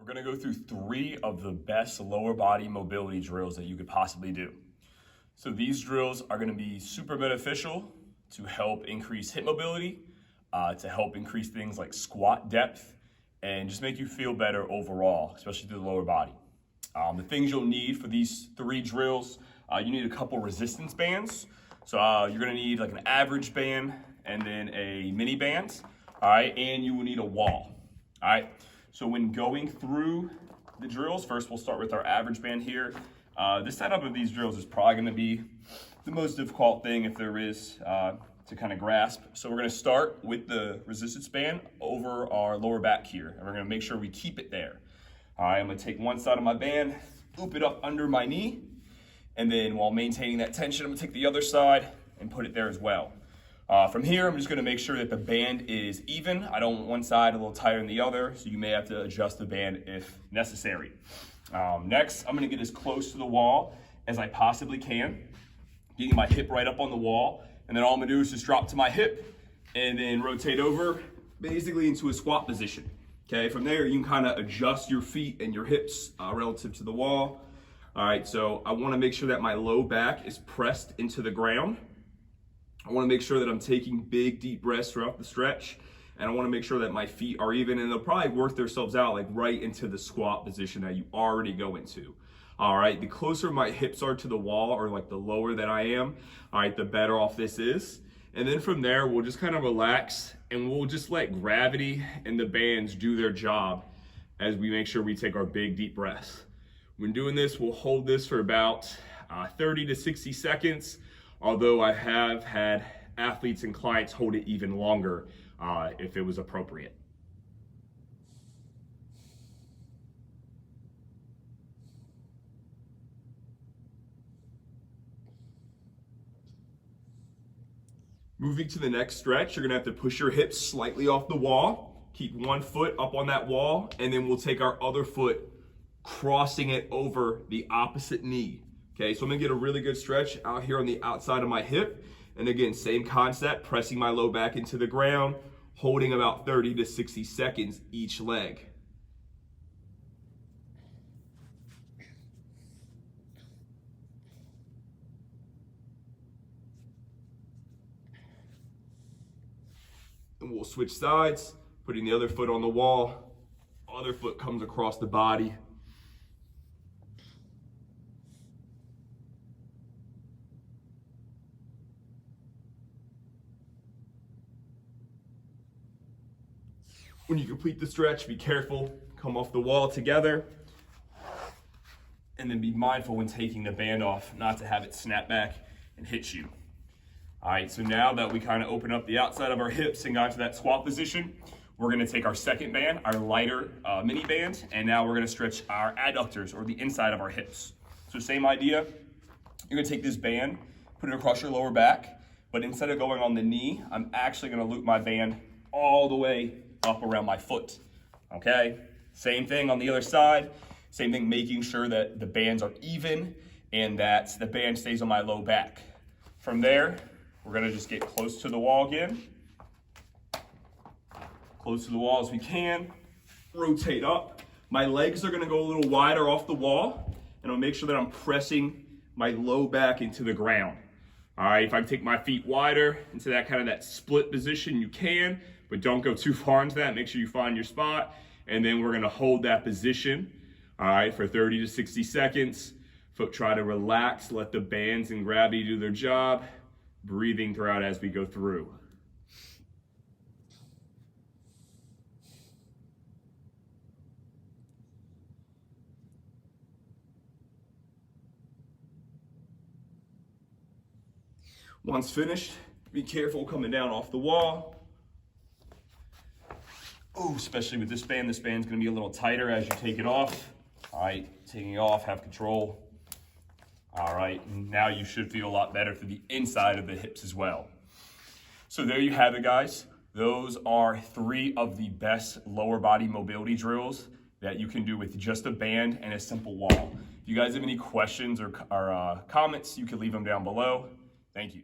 gonna go through 3 of the best lower body mobility drills that you could possibly do. So these drills are gonna be super beneficial to help increase hip mobility, to help increase things like squat depth, and just make you feel better overall, especially through the lower body. The things you'll need for these 3 drills, you need a couple resistance bands. So you're gonna need like an average band and then a mini band, all right? And you will need a wall, all right? So when going through the drills, first we'll start with our average band here. The setup of these drills is probably gonna be the most difficult thing if there is to kind of grasp. So we're gonna start with the resistance band over our lower back here, and we're gonna make sure we keep it there. All right, I'm gonna take one side of my band, loop it up under my knee, and then while maintaining that tension, I'm gonna take the other side and put it there as well. From here, I'm just gonna make sure that the band is even. I don't want one side a little tighter than the other, so you may have to adjust the band if necessary. Next, I'm gonna get as close to the wall as I possibly can, getting my hip right up on the wall, and then all I'm gonna do is just drop to my hip and then rotate over basically into a squat position. Okay, from there, you can kind of adjust your feet and your hips relative to the wall. All right, so I wanna make sure that my low back is pressed into the ground. I wanna make sure that I'm taking big, deep breaths throughout the stretch. And I wanna make sure that my feet are even, and they'll probably work themselves out like right into the squat position that you already go into. All right, the closer my hips are to the wall, or like the lower that I am, all right, the better off this is. And then from there, we'll just kind of relax and we'll just let gravity and the bands do their job as we make sure we take our big, deep breaths. When doing this, we'll hold this for about 30 to 60 seconds, although I have had athletes and clients hold it even longer if it was appropriate. Moving to the next stretch, you're gonna have to push your hips slightly off the wall, keep one foot up on that wall, and then we'll take our other foot, crossing it over the opposite knee. Okay, so I'm gonna get a really good stretch out here on the outside of my hip. And again, same concept, pressing my low back into the ground, holding about 30 to 60 seconds each leg. And we'll switch sides, putting the other foot on the wall, other foot comes across the body. When you complete the stretch, be careful, come off the wall together, and then be mindful when taking the band off, not to have it snap back and hit you. All right, so now that we kind of open up the outside of our hips and got to that squat position, we're gonna take our second band, our lighter mini band, and now we're gonna stretch our adductors, or the inside of our hips. So same idea, you're gonna take this band, put it across your lower back, but instead of going on the knee, I'm actually gonna loop my band all the way up around my foot, okay? Same thing on the other side, same thing, making sure that the bands are even and that the band stays on my low back. From there, we're gonna just get close to the wall again. Close to the wall as we can, rotate up. My legs are gonna go a little wider off the wall, and I'll make sure that I'm pressing my low back into the ground. All right, if I take my feet wider into that kind of that split position, you can, but don't go too far into that. Make sure you find your spot, and then we're gonna hold that position, all right, for 30 to 60 seconds. Try to relax, let the bands and gravity do their job, breathing throughout as we go through. Once finished, be careful coming down off the wall. Oh, especially with this band's gonna be a little tighter as you take it off. All right, taking it off, have control. All right, now you should feel a lot better for the inside of the hips as well. So there you have it, guys. Those are 3 of the best lower body mobility drills that you can do with just a band and a simple wall. If you guys have any questions or comments, you can leave them down below. Thank you.